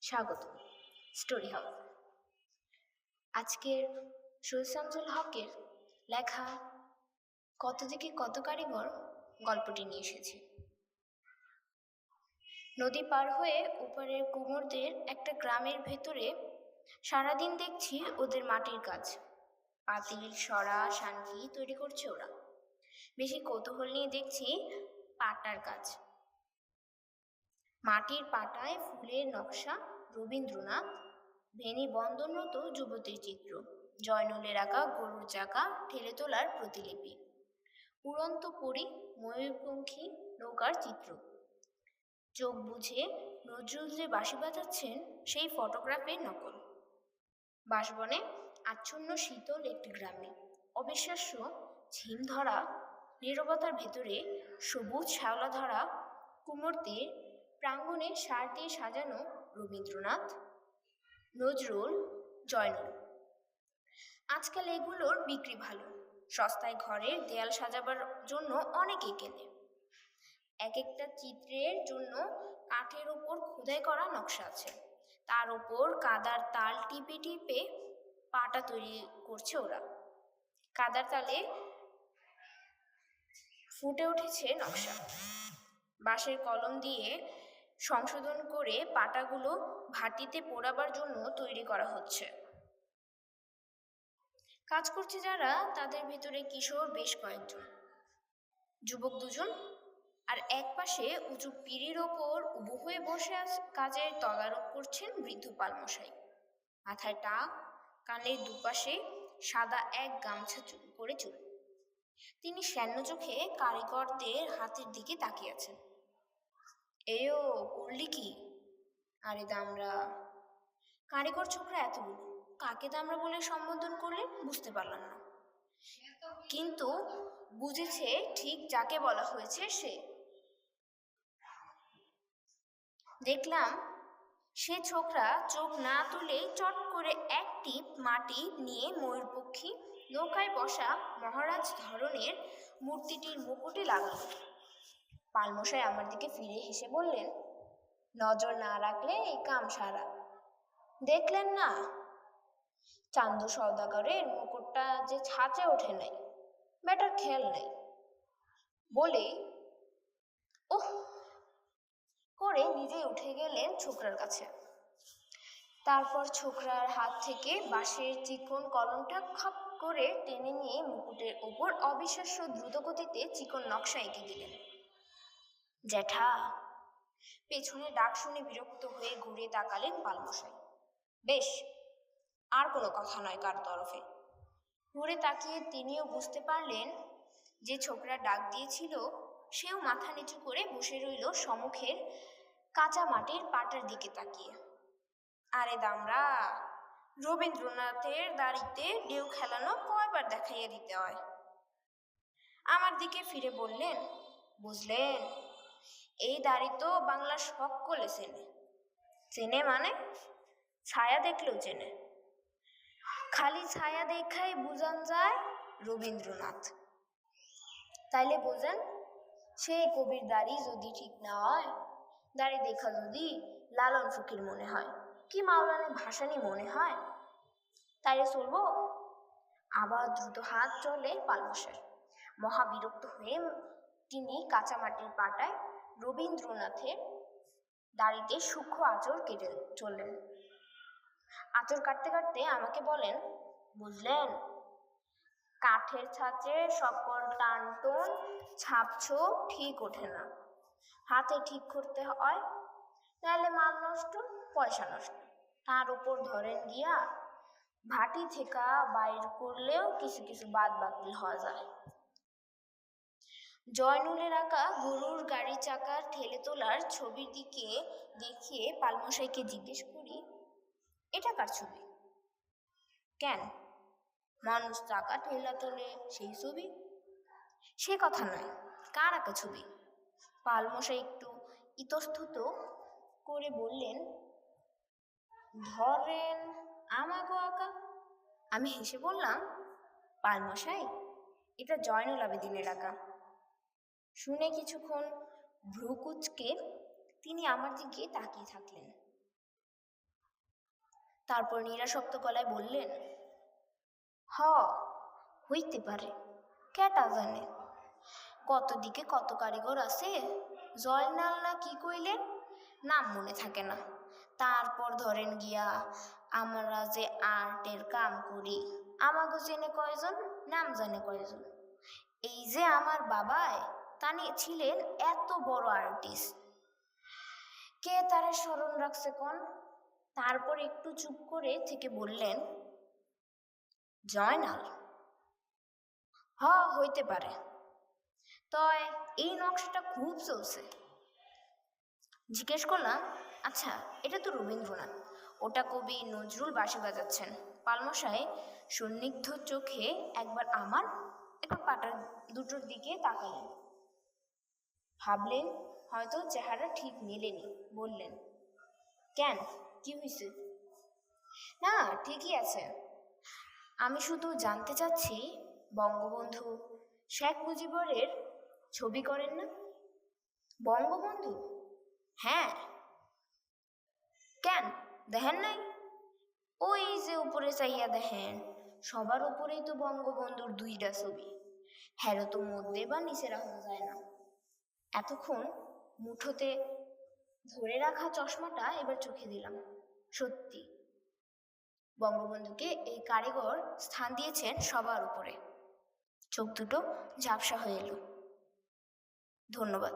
স্বাগত story house. আজকের সৈয়দ শামসুল হকের লেখা কত দিকে কত কারিগর গল্পটি নিয়ে এসেছি। নদী পার হয়ে ওপারের কুমোরদের একটা গ্রামের ভেতরে সারাদিন দেখছি ওদের মাটির কাজ, পাতিল, সরা, শানকি তৈরি করছে ওরা। বেশি কৌতূহল নিয়ে দেখছি পাটার কাজ। মাটির পাটায় ফুলের নকশা, রবীন্দ্রনাথ, ভেনী বন্ধনরত যুবতীর চিত্র, জয়নুলের আঁকা গরুর চাকা ঠেলে তোলার প্রতিলিপি, উড়ন্ত পরী, ময়ূরপঙ্খী নৌকার চিত্র। চোখ বুঝে নজরুল যে বাঁশি বাজাচ্ছেন সেই ফটোগ্রাফের নকল। বাঁশবনে আচ্ছন্ন শীতল একটি গ্রামে অবিশ্বাস্য ঝিম ধরা নীরবতার ভেতরে সবুজ শ্যাওলা ধরা কুমোরদের প্রাঙ্গণে সার দিয়ে সাজানো রবীন্দ্রনাথ, নজরুল, জয়নুল। আজকাল এগুলোর বিক্রি ভালো, সস্তায় ঘরের দেয়াল সাজাবার জন্য অনেকে কেনে। এক একটা চিত্রের জন্য কাঠের ওপর খোদাই করা নকশা আছে, তার ওপর কাদার তাল টিপে টিপে পাটা তৈরি করছে ওরা। কাদার তালে ফুটে উঠেছে নকশা, বাঁশের কলম দিয়ে সংশোধন করে পাটাগুলো ভাটিতে পোড়াবার জন্য তৈরি করা হচ্ছে। কাজ করছে যারা, তাদের ভিতরে কিশোর বেশ কয়েকজন, যুবক দুজন, আর এক পাশে উঁচু পিঁড়ির ওপর উবু হয়ে বসে কাজের তদারক করছেন বৃদ্ধ পালমশাই। মাথায় টাক, কানের দুপাশে সাদা এক গামছা করে চুল। তিনি শ্যান্য চোখে কারিগরদের হাতের দিকে তাকিয়ে আছেন। এও করলি কি? আরে দামরা। কারিগর ছোকরা এতগুলো, কাকে দামরা বলে সম্বোধন করলেন বুঝতে পারলাম না, কিন্তু বুঝেছে ঠিক যাকে বলা হয়েছে সে। দেখলাম সে ছোকরা চোখ না তুলে চট করে এক টিপ মাটি নিয়ে ময়ূরপক্ষী নৌকায় বসা মহারাজ ধরনের মূর্তিটির মুকুটে লাগাল। পালমশাই আমার দিকে ফিরে হেসে বললেন, নজর না রাখলে এই কাম সারা। দেখলেন না চান্দু সওদাগরের মুকুটটা যে ছাঁচে ওঠে নাই, বেটার খেয়াল নাই। বলে ওহ করে নিজেই উঠে গেলেন ছোকরার কাছে। তারপর ছোকরার হাত থেকে বাঁশের চিকন কলমটা খপ করে টেনে নিয়ে মুকুটের ওপর অবিশ্বাস্য দ্রুতগতিতে চিকন নকশা এঁকে দিলেন। জ্যাঠা। পেছনে ডাক শুনে বিরক্ত হয়ে ঘুরে তাকালেন পালমশাই। বেশ, আর কোনো কথা নয় কার তরফে। ঘুরে তাকিয়ে তিনিও বুঝতে পারলেন যে ছোকরা ডাক দিয়েছিল সেও মাথা নিচু করে বসে রইল সম্মুখের কাঁচা মাটির পাটার দিকে তাকিয়ে। আরে দামরা, রবীন্দ্রনাথের দাড়িতে ঢেউ খেলানো কয়বার দেখাইয়া দিতে হয়। আমার দিকে ফিরে বললেন, বুঝলেন, এই দাড়ি তো বাংলার সকলে চেনে। চেনে মানে ছায়া দেখলেও চেনে। খালি ছায়া দেখাই বুঝান যায় রবীন্দ্রনাথ। তাইলে বোঝেন, সে কবির দাড়ি যদি ঠিক না হয়, দাড়ি দেখা যদি লালন ফকির মনে হয় কি মাওলানা ভাসানী মনে হয়, তাইলে চলবো? আবার দ্রুত হাত চলে পালমশাই। মহা বিরক্ত হয়ে তিনি কাঁচামাটির পাটায় রবীন্দ্রনাথের দাড়িতে সূক্ষ্ম আঁচড় কেটে চললেন। আঁচড় কাটতে কাটতে আমাকে বলেন, বুঝলেন, কাঠের ছাঁচে সকল টানটন ছাপছো ঠিক ওঠে না, হাতে ঠিক করতে হয়, নাহলে মাল নষ্ট, পয়সা নষ্ট। তার উপর ধরেন গিয়া ভাটি থেকে বাইর করলেও কিছু কিছু বাদ বাতিল হওয়া যায়। জয়নুলের আঁকা গরুর গাড়ি চাকার ঠেলে তোলার ছবির দিকে দেখিয়ে পালমশাইকে জিজ্ঞেস করি, এটা কার ছবি? কেন, মানুষ চাকা ঠেলা তোলে সেই ছবি? সে কথা নয়, কার আঁকা ছবি? পালমশাই একটু ইতস্তত করে বললেন, ধরেন আমাগো আঁকা। আমি হেসে বললাম, পালমশাই, এটা জয়নুল আবেদিনের আঁকা। শুনে কিছুক্ষণ ভ্রু কুঁচকে তিনি আমার দিকে তাকিয়ে থাকলেন। তারপর নিরাসক্ত গলায় বললেন, হ, হইতে পারে, কেটা জানে। কত দিকে কত কারিগর আছে। জয়নাল না কি কইলেন, নাম মনে থাকে না। তারপর ধরেন গিয়া আমরা যে আর্টের কাম করি, আমাকে চেনে কয়জন, নাম জানে কয়জন। এই যে আমার বাবায় তানি ছিলেন এত বড় আর্টিস্ট, কে তারে স্মরণ রাখছে কোন। তারপর একটু চুপ করে থেকে বললেন, জয়নাল। হইতে পারে, তয় এই নকশাটা খুব চলছে। জিজ্ঞেস করলাম, আচ্ছা এটা তো রবীন্দ্রনাথ, ওটা কবি নজরুল বাঁশি বাজাচ্ছেন। পালমশাই সন্নিগ্ধ চোখে একবার আমার একবার পাটার দুটোর দিকে তাকালেন, ভাবলেন হয়তো চেহারা ঠিক মেলেনি। বললেন, কেন, কি হয়েছে? না, ঠিকই আছে। আমি শুধু জানতে চাচ্ছি, বঙ্গবন্ধু শেখ মুজিবুরের ছবি করেন না? বঙ্গবন্ধু? হ্যাঁ। কেন, দেখেন নাই? ওই যে উপরে চাইয়া দেখেন, সবার উপরেই তো বঙ্গবন্ধুর দুইটা ছবি। হ্যারো তো মধ্যে বা নিচে রাখা যায় না। এতক্ষণ মুঠোতে ধরে রাখা চশমাটা এবার চোখে দিলাম। সত্যি, বঙ্গবন্ধুকে এই কারিগর স্থান দিয়েছেন সবার উপরে। চোখ দুটো ঝাপসা হয়ে এলো। ধন্যবাদ।